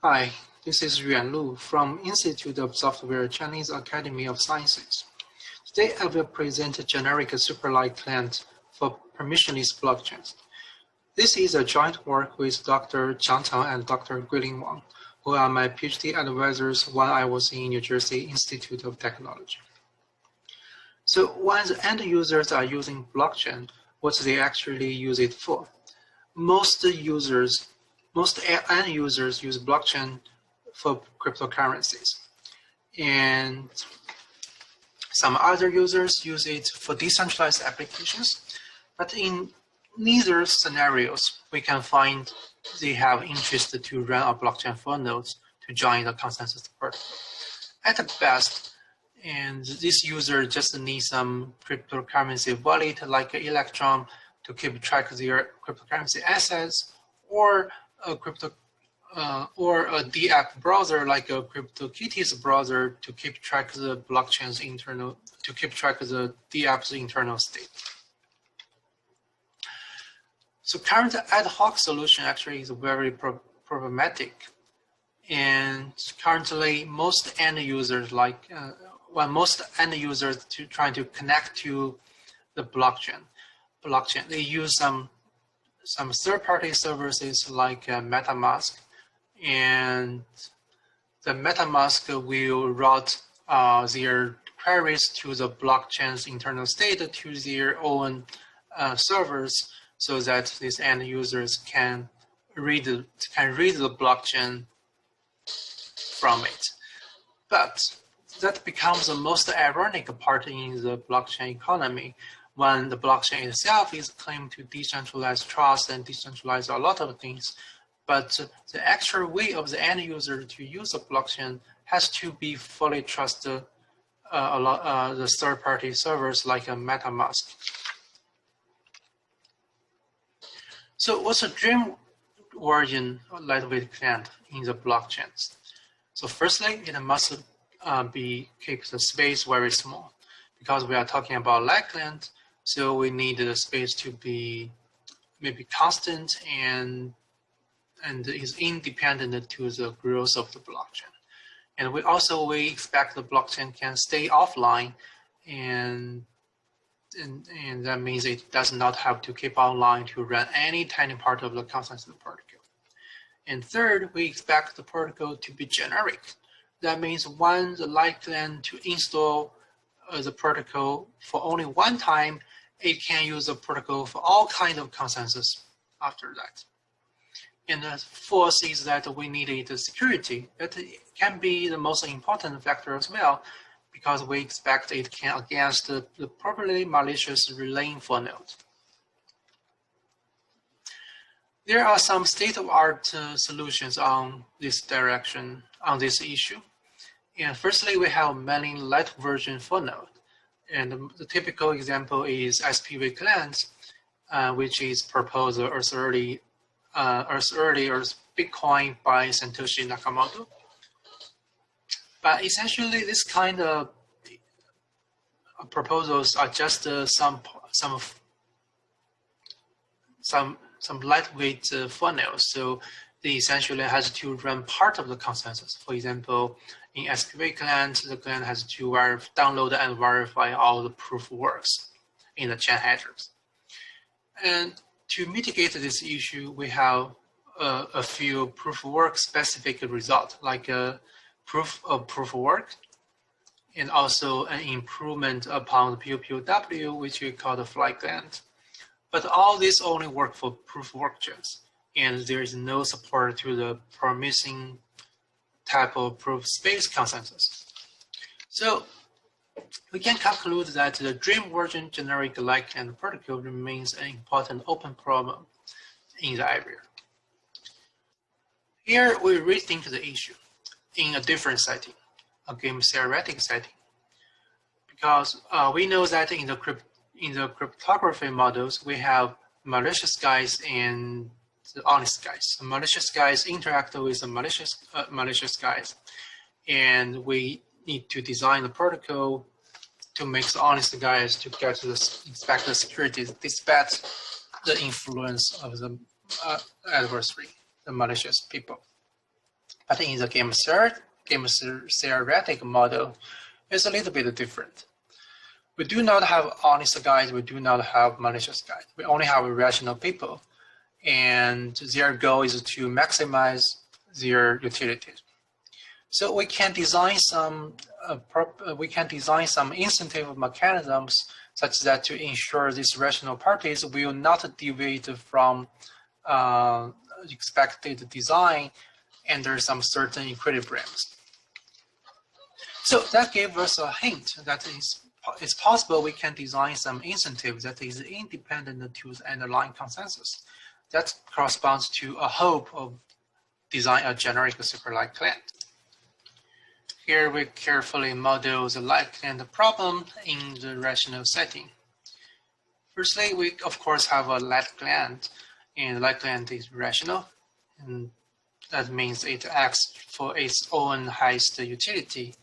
Hi, this is Yuan from Institute of Software Chinese Academy of Sciences. Today I will present a generic Superlight client for permissionless blockchains. This is a joint work with Dr. Qiang and Dr. Guiling Wang, who are my PhD advisors while I was in New Jersey Institute of Technology. So when the end users are using blockchain, what do they actually use it for? Most end users use blockchain for cryptocurrencies, and some other users use it for decentralized applications. But in neither scenarios, we can find they have interest to run a blockchain for nodes to join the consensus protocol. At best, and this user just needs some cryptocurrency wallet like Electron to keep track of their cryptocurrency assets, or a DApp browser like a CryptoKitties browser to keep track of the blockchain's the DApp's internal state. So current ad-hoc solution actually is very problematic, and currently most end users trying to connect to the blockchain, they use some third-party services like MetaMask, and the MetaMask will route their queries to the blockchain's internal state to their own servers, so that these end users can read the blockchain from it. But that becomes the most ironic part in the blockchain economy, when the blockchain itself is claimed to decentralize trust and decentralize a lot of things, but the actual way of the end user to use the blockchain has to be fully trust the third-party servers like a MetaMask. So what's a dream version of lightweight client in the blockchains? So firstly, it must keep the space very small, because we are talking about light client. So we need the space to be maybe constant and is independent to the growth of the blockchain. And we expect the blockchain can stay offline, and that means it does not have to keep online to run any tiny part of the consensus protocol. And third, we expect the protocol to be generic. That means when the light client to install the protocol for only one time, it can use the protocol for all kinds of consensus after that. And the fourth is that we need the security. That can be the most important factor as well, because we expect it can against the properly malicious relaying for node. There are some state-of-art solutions on this issue. And firstly, we have mailing light version for node. And the typical example is SPV client, which is proposed as early as Bitcoin by Satoshi Nakamoto. But essentially, this kind of proposals are just some lightweight funnels. So they essentially has to run part of the consensus. For example, in SPV client, the client has to download and verify all the proof works in the chain headers. And to mitigate this issue, we have a few proof of work specific results, like a proof of work, and also an improvement upon the POPOW, which we call the fly client. But all this only work for proof of work chains, and there is no support to the promising type of proof space consensus. So we can conclude that the dream version generic light client protocol remains an important open problem in the area. Here we rethink the issue in a different setting, a game theoretic setting, because we know that in the cryptography models, we have malicious guys and the honest guys. The malicious guys interact with the malicious guys, and we need to design the protocol to make the honest guys to get to inspect the security despite the influence of the adversary, the malicious people. But in the game theoretic model, it's a little bit different. We do not have honest guys, we do not have malicious guys. We only have rational people, and their goal is to maximize their utilities. So we can design some incentive mechanisms such that to ensure these rational parties will not deviate from expected design under some certain equilibriums. So that gave us a hint that it's possible we can design some incentive that is independent to the underlying consensus. That corresponds to a hope of design a generic Superlight client. Here we carefully model the light client problem in the rational setting. Firstly, we of course have a light client, and the light client is rational, and that means it acts for its own highest utility.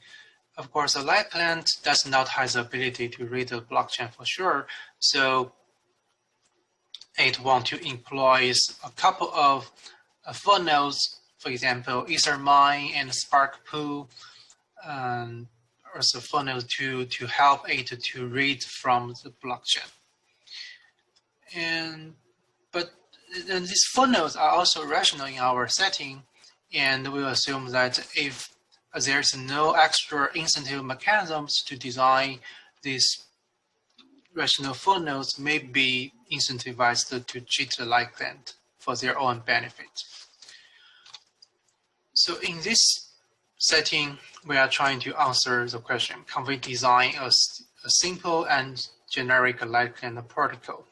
Of course, a light client does not have the ability to read the blockchain for sure, so it wants to employ a couple of full nodes, for example, Ethermine and Spark Pool, also full nodes to help it to read from the blockchain. But these full nodes are also rational in our setting, and we assume that if there's no extra incentive mechanisms to design these rational full nodes may be incentivized to cheat the light client for their own benefit. So in this setting, we are trying to answer the question, can we design a simple and generic light client protocol?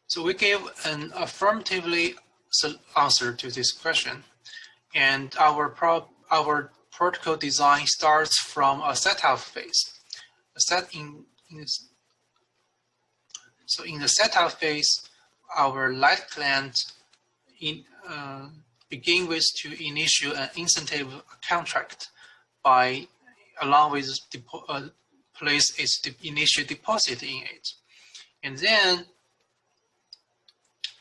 So we gave an affirmatively answer to this question. And our protocol design starts from a setup phase. So in the setup phase, our light client begin with to initiate an incentive contract by along with place its initial deposit in it, and then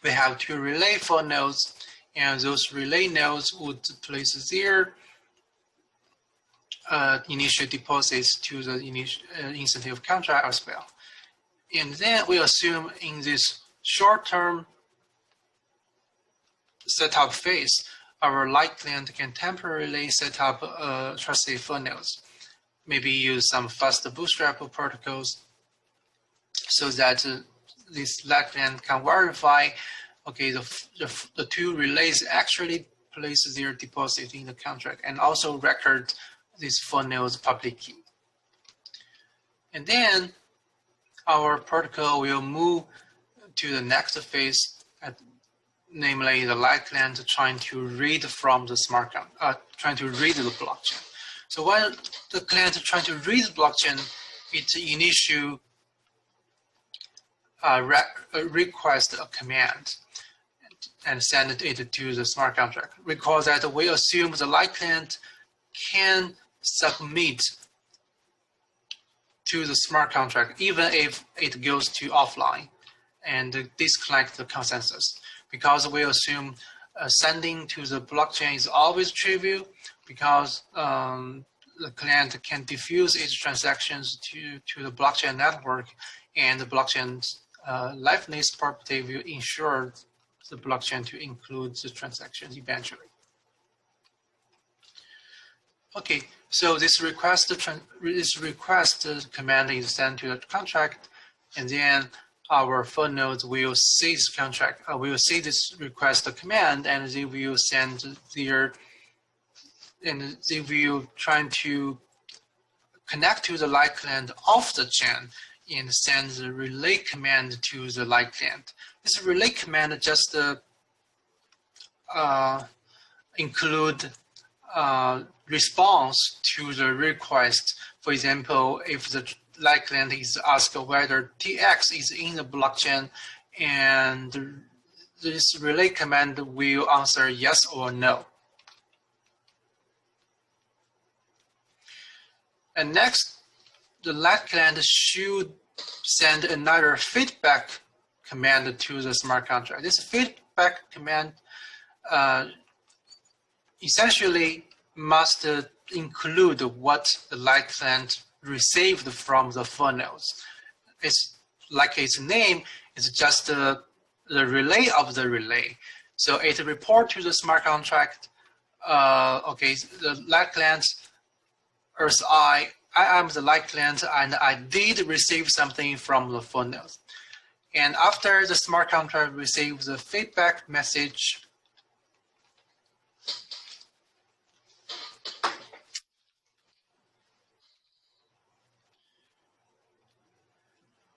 we have two relay for nodes, and those relay nodes would place their initial deposits to the initial incentive contract as well. And then we assume in this short-term setup phase, our light client can temporarily set up trusted full nodes, maybe use some fast bootstrap protocols so that this light client can verify, okay, the two relays actually place their deposit in the contract and also record this full node's public key. And then our protocol will move to the next phase, namely the light client trying to read from the smart contract, trying to read the blockchain. So while the client is trying to read the blockchain, it initial request a command and send it to the smart contract. Recall that we assume the light client can submit to the smart contract even if it goes to offline and disconnect the consensus, because we assume sending to the blockchain is always trivial, because the client can diffuse its transactions to the blockchain network, and the blockchain's liveness property will ensure the blockchain to include the transactions eventually. Okay, so this request command is sent to the contract, and then our full nodes will see this contract. We will see this request command, and they will send their, and they will try to connect to the light client off the chain and send the relay command to the light client. This relay command just include response to the request. For example, if the light client is asked whether TX is in the blockchain, and this relay command will answer yes or no. And next, the light client should send another feedback command to the smart contract. This feedback command essentially must include what the light client received from the funnels. It's like its name is just the relay of the relay. So it report to the smart contract, okay, the light client as I am the light client and I did receive something from the funnels. And after the smart contract receives the feedback message,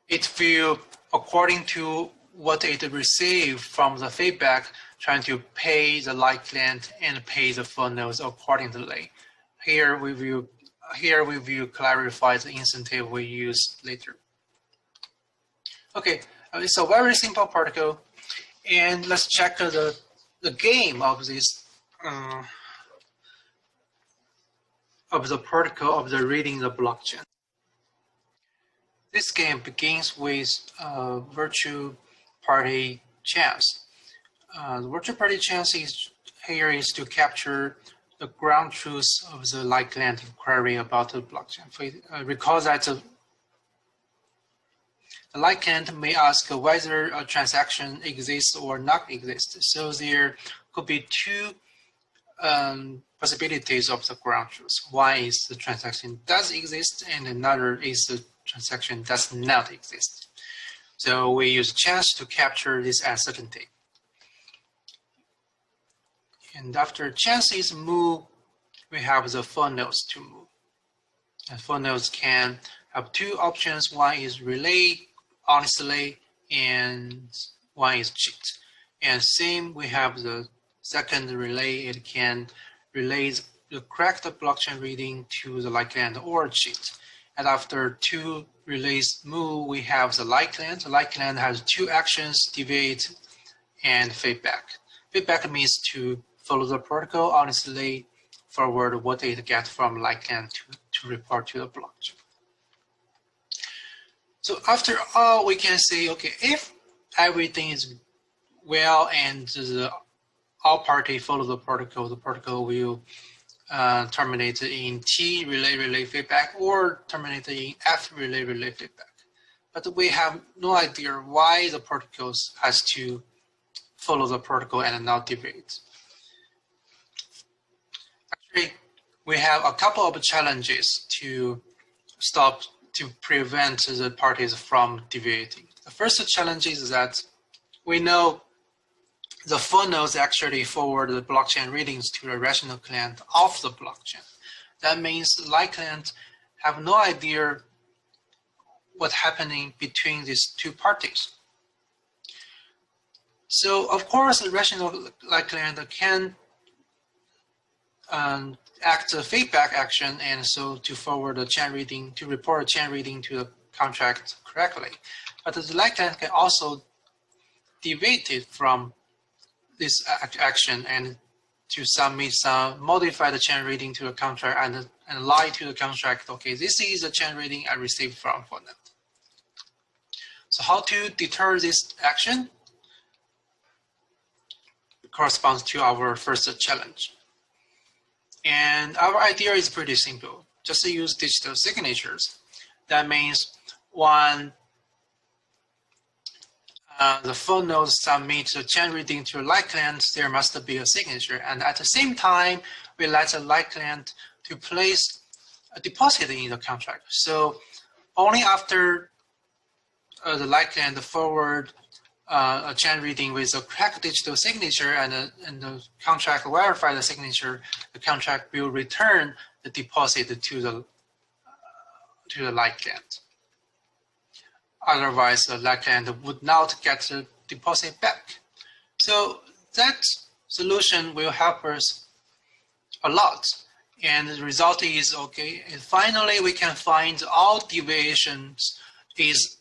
it will, according to what it received from the feedback, trying to pay the light client and pay the funnels accordingly. Here we will clarify the incentive we use later. Okay, it's a very simple protocol, and let's check the game of this of the protocol of the reading the blockchain. This game begins with virtual party chance. The virtual party chance here is to capture the ground truth of the light client query about the blockchain. Recall that the light client may ask whether a transaction exists or not exists. So there could be two possibilities of the ground truth. One is the transaction does exist, and another is the transaction does not exist. So we use chance to capture this uncertainty. And after chance is moved, we have the funnels to move. And funnels can have two options. One is relay honestly, and one is cheat. And same, we have the second relay. It can relay the correct blockchain reading to the light client or cheat. And after two relays move, we have the light client. The light client has two actions, deviate and feedback. Feedback means to follow the protocol honestly, forward what it gets from light client to report to the blockchain. So after all, we can say, okay, if everything is well and all parties follow the protocol will terminate in T relay feedback or terminate in F relay feedback. But we have no idea why the protocol has to follow the protocol and not deviate. Actually, we have a couple of challenges to prevent the parties from deviating. The first challenge is that we know the funnels actually forward the blockchain readings to the rational client of the blockchain. That means the light client have no idea what's happening between these two parties. So of course, the rational light client can act a feedback action, and so to forward a chain reading, to report a chain reading to the contract correctly. But the light client can also deviate it from this action and to submit some modified chain reading to the contract and lie to the contract, okay, this is the chain reading I received from Fortnite. So how to deter this action corresponds to our first challenge. And our idea is pretty simple. Just to use digital signatures. That means when the phone node submits a chain reading to a light client, there must be a signature. And at the same time, we let the light client to place a deposit in the contract. So only after the light client forward a chain reading with a correct digital signature and the contract verify the signature, the contract will return the deposit to the light client. Otherwise, the light client would not get the deposit back. So that solution will help us a lot. And the result is, okay, and finally we can find all deviations is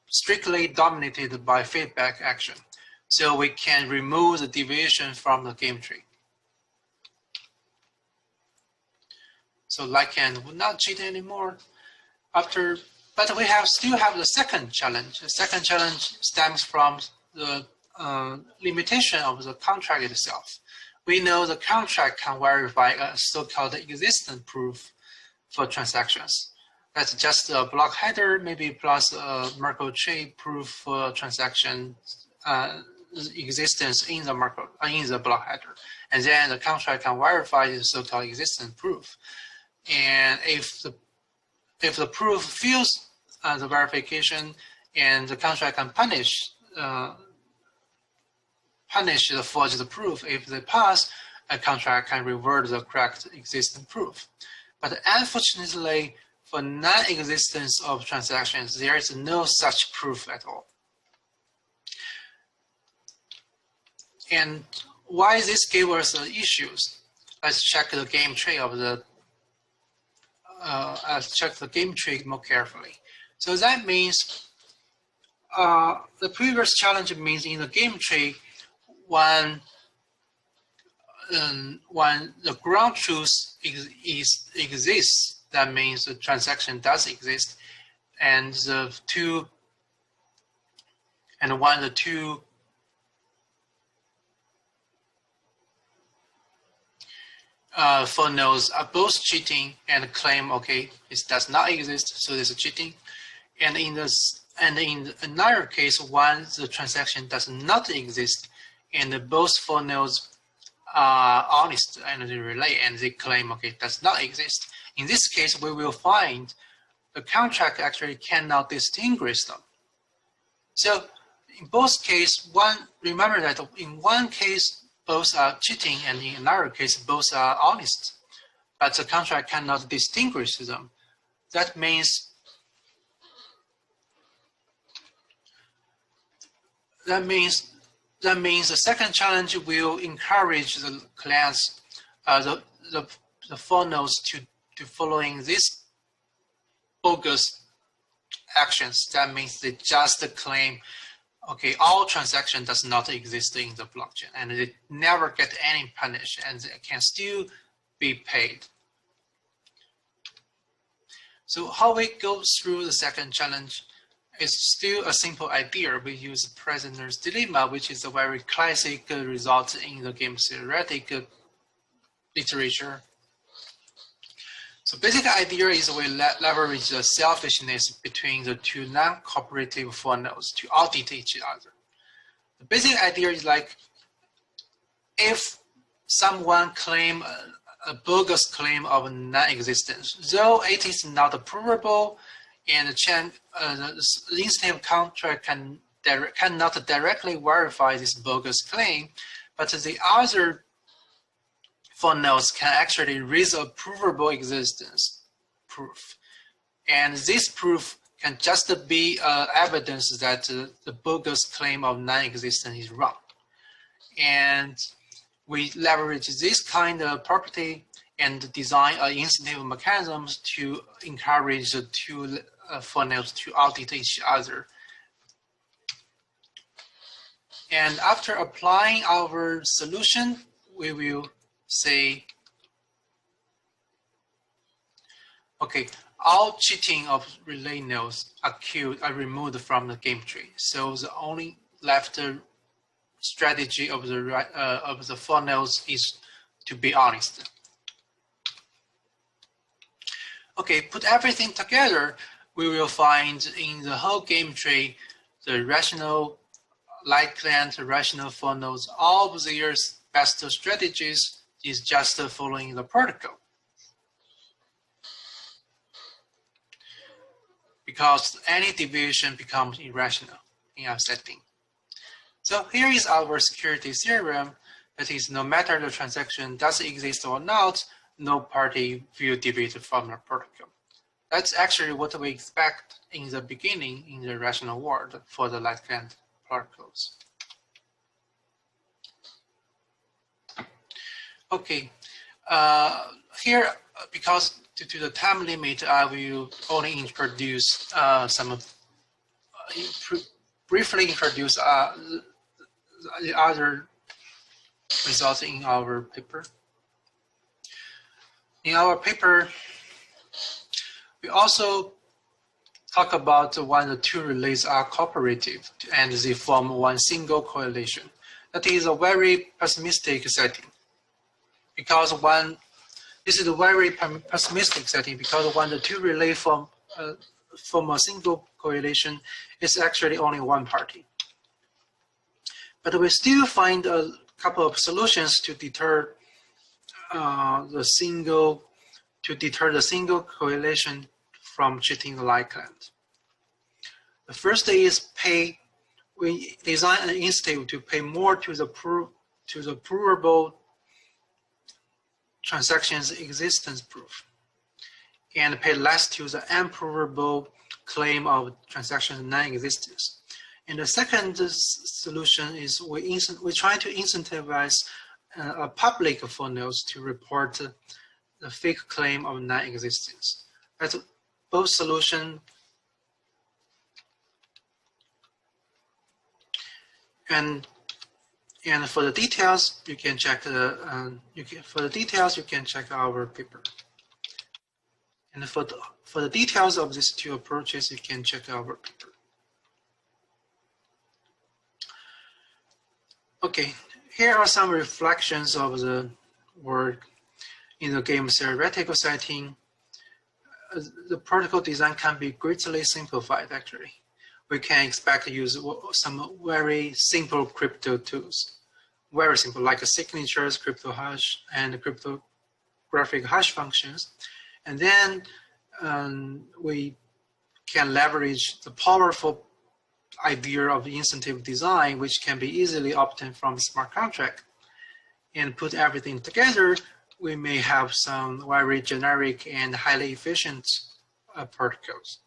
strictly dominated by feedback action. So we can remove the deviation from the game tree. So light client would not cheat anymore. But we still have the second challenge. The second challenge stems from the limitation of the contract itself. we know the contract can verify a so-called existence proof for transactions. That's just a block header, maybe plus a Merkle tree proof for transaction existence in the block header, and then the contract can verify the so-called existence proof. And if the proof fails the verification, and the contract can punish the forged proof. If they pass, a contract can revert the correct existing proof. But unfortunately, for non-existence of transactions, there is no such proof at all. And why this gives us issues? Let's check the game tree of the. Let's check the game tree more carefully. So that means the previous challenge means in the game tree, when the ground truth exists, that means the transaction does exist, and when the two for nodes are both cheating and claim, okay, it does not exist, so this is cheating. And in another case, when the transaction does not exist, and both for nodes are honest and they relay and they claim, okay, it does not exist. In this case, we will find the contract actually cannot distinguish them. So in both cases, remember that in one case, both are cheating, and in another case, both are honest, but the contract cannot distinguish them. That means the second challenge will encourage the clients, the for nodes to following these bogus actions. That means they just claim, okay, all transaction does not exist in the blockchain, and they never get any punish, and they can still be paid. So how we go through the second challenge is still a simple idea. We use prisoner's dilemma, which is a very classic result in the game theoretic literature. So basic idea is we leverage the selfishness between the two non-cooperative for nodes to audit each other. The basic idea is like, if someone claim a bogus claim of non-existence, though it is not provable, and the incentive contract cannot directly verify this bogus claim, but the other for nodes can actually raise a provable existence proof. And this proof can just be evidence that the bogus claim of non-existence is wrong. And we leverage this kind of property and design incentive mechanisms to encourage the two for nodes to audit each other. And after applying our solution, we will say, okay, all cheating of relay nodes are removed from the game tree. So the only left strategy of the for nodes is to be honest. Okay, put everything together, we will find in the whole game tree the rational light client, rational for nodes, all of their best strategies is just following the protocol. Because any deviation becomes irrational in our setting. So here is our security theorem. That is, no matter the transaction does exist or not, no party will deviate from the protocol. That's actually what we expect in the beginning in the rational world for the light client protocols. Okay, here, because due to the time limit, I will only introduce briefly introduce the other results in our paper. In our paper, we also talk about when the two relays are cooperative and they form one single correlation. That is a very pessimistic setting. because this is a very pessimistic setting, because when the two relay from a single correlation, it's actually only one party. But we still find a couple of solutions to deter the single correlation from cheating the Light client. The first is we design an incentive to pay more to the provable transactions existence proof, and pay less to the unprovable claim of transaction non-existence. And the second solution is we try to incentivize a public for nodes to report the fake claim of non-existence. That's both solutions. And for the details, you can check our paper. And for the details of these two approaches, you can check our paper. Okay, here are some reflections of the work in the game theoretical setting. The protocol design can be greatly simplified, actually. We can expect to use some very simple crypto tools. Very simple, like signatures, crypto hash, and cryptographic hash functions. And then we can leverage the powerful idea of incentive design, which can be easily obtained from smart contract. And put everything together, we may have some very generic and highly efficient protocols.